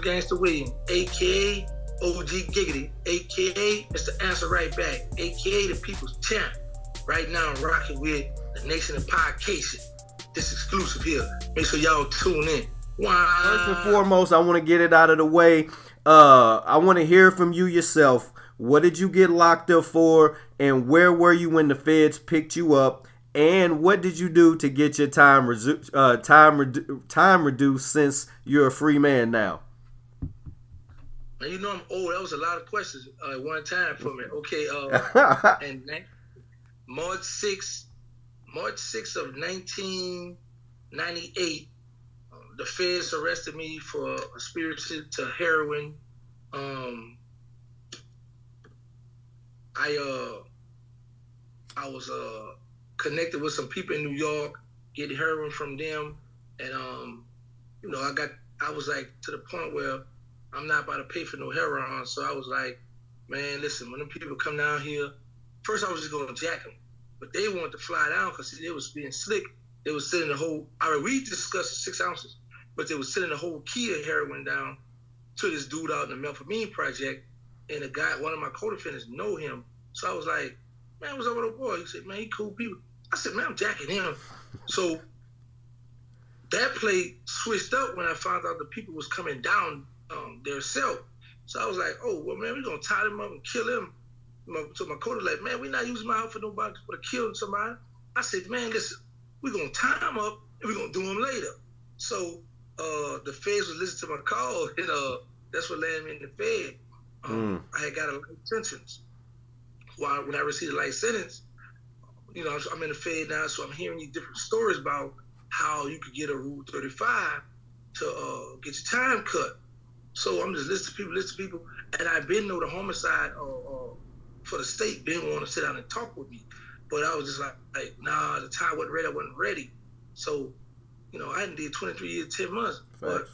Gangsta Williams, aka OG Giggity, aka Mr. Answer Right Back, aka the People's Champ. Right now I'm rocking with the Nation of Podcation. This exclusive here. Make sure y'all tune in. Wow. First and foremost, I want to get it out of the way. I want to hear from you yourself. What did you get locked up for, and where were you when the feds picked you up? And what did you do to get your time reduced since you're a free man now? And you know I'm old. That was a lot of questions at one time for me. Okay, and March 6th of 1998, the feds arrested me for conspiracy to heroin. I was connected with some people in New York, getting heroin from them, and you know, I was like to the point where I'm not about to pay for no heroin, so I was like, man, listen, when them people come down here, first I was just going to jack them, but they wanted to fly down because they was being slick. They was sending the whole, we discussed 6 ounces, but they was sending the whole key of heroin down to this dude out in the Methamphetamine project, and the guy, one of my co-defendants, know him. So I was like, man, what's up with the boy? He said, man, he cool people. I said, man, I'm jacking him. So that play switched up when I found out the people was coming down their cell. So I was like, oh, well, man, we're going to tie them up and kill him. So my coach was like, man, we're not using my outfit nobody for killing somebody. I said, man, listen, we're going to tie him up and we're going to do him later. So the feds was listening to my call, and that's what landed me in the fed. I had got a life sentence. When I received a life sentence, you know, I'm in the fed now, so I'm hearing these different stories about how you could get a Rule 35 to get your time cut. So I'm just listening to people, and I been know the homicide for the state didn't want to sit down and talk with me, but I was just like nah, the time wasn't ready. I wasn't ready. So, you know, I hadn't did 23 years, 10 months. But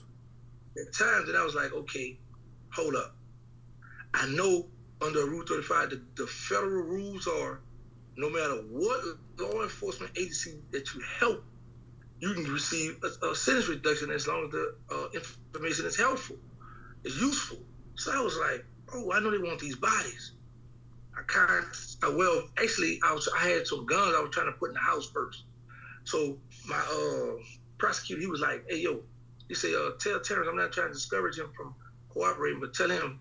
at times that I was like, okay, hold up. I know under Rule 35, the federal rules are no matter what law enforcement agency that you help, you can receive a sentence reduction as long as the information is helpful, is useful. So I was like, oh, I know they want these bodies. Well, actually, I had some guns I was trying to put in the house first. So my prosecutor, he was like, hey, yo, he said, tell Terrence, I'm not trying to discourage him from cooperating, but tell him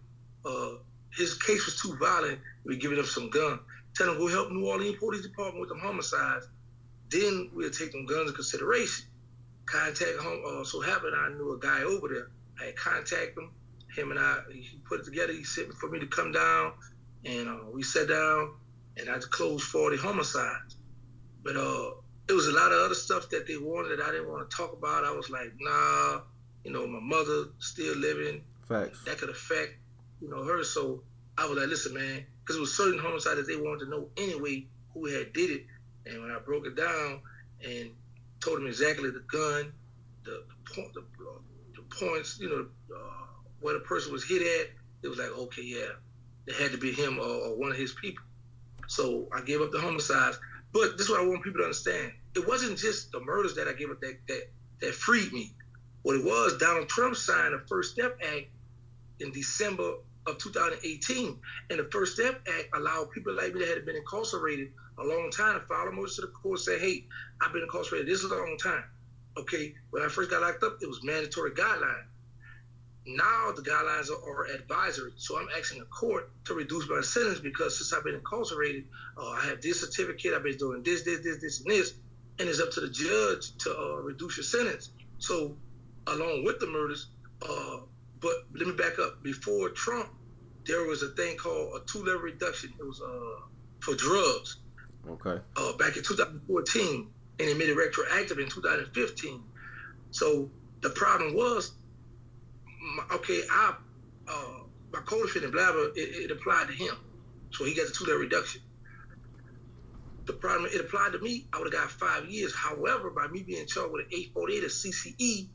his case was too violent. We're giving him some guns. Tell him go help New Orleans Police Department with them homicides. Then we'll take them guns into consideration. Contact home. So happened I knew a guy over there. I had contacted him. Him and he put it together. He sent for me to come down, and we sat down, and I closed 40 homicides. But it was a lot of other stuff that they wanted that I didn't want to talk about. I was like, nah, you know, my mother still living. Facts. That could affect, you know, her. So I was like, listen, man, because it was certain homicides that they wanted to know anyway who had did it. And when I broke it down and told them exactly the gun, the points, you know, where the person was hit at, it was like, okay, yeah, it had to be him or one of his people. So I gave up the homicides. But this is what I want people to understand. It wasn't just the murders that I gave up that freed me. What it was, Donald Trump signed the First Step Act in December of 2018. And the First Step Act allowed people like me that had been incarcerated a long time to file a motion to the court and say, hey, I've been incarcerated this long time. Okay, when I first got locked up, it was mandatory guidelines. Now the guidelines are advisory. So I'm asking the court to reduce my sentence because since I've been incarcerated, I have this certificate, I've been doing this, and this, and it's up to the judge to reduce your sentence. So along with the murders, but let me back up. Before Trump, there was a thing called a 2-level reduction. It was for drugs. Okay. Back in 2014, and it made it retroactive in 2015. So the problem was, my co-defendant, Blabber, it applied to him. So he got the 2-level reduction. The problem, it applied to me, I would have got 5 years. However, by me being charged with an 848 of CCE,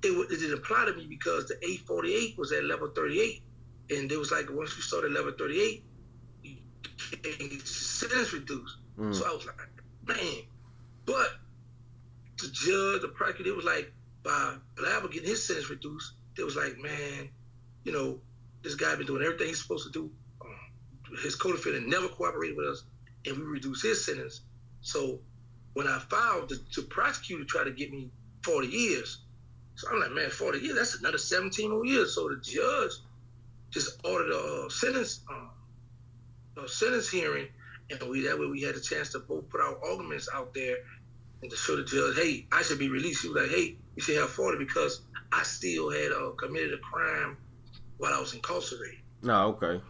it didn't apply to me because the 848 was at level 38, and it was like once you start at level 38, you get sentence reduced. So I was like, man, but the judge, the prosecutor, it was like by Blabber getting his sentence reduced, it was like, man, you know, this guy been doing everything he's supposed to do. His co-defendant never cooperated with us, and we reduced his sentence. So when I filed, the prosecutor tried to get me 40 years. So I'm like, man, 40 years, that's another 17 more years. So the judge just ordered a sentence hearing, and that way we had a chance to both put our arguments out there and to show the judge, hey, I should be released. He was like, hey, you should have 40 because I still had committed a crime while I was incarcerated. No, okay.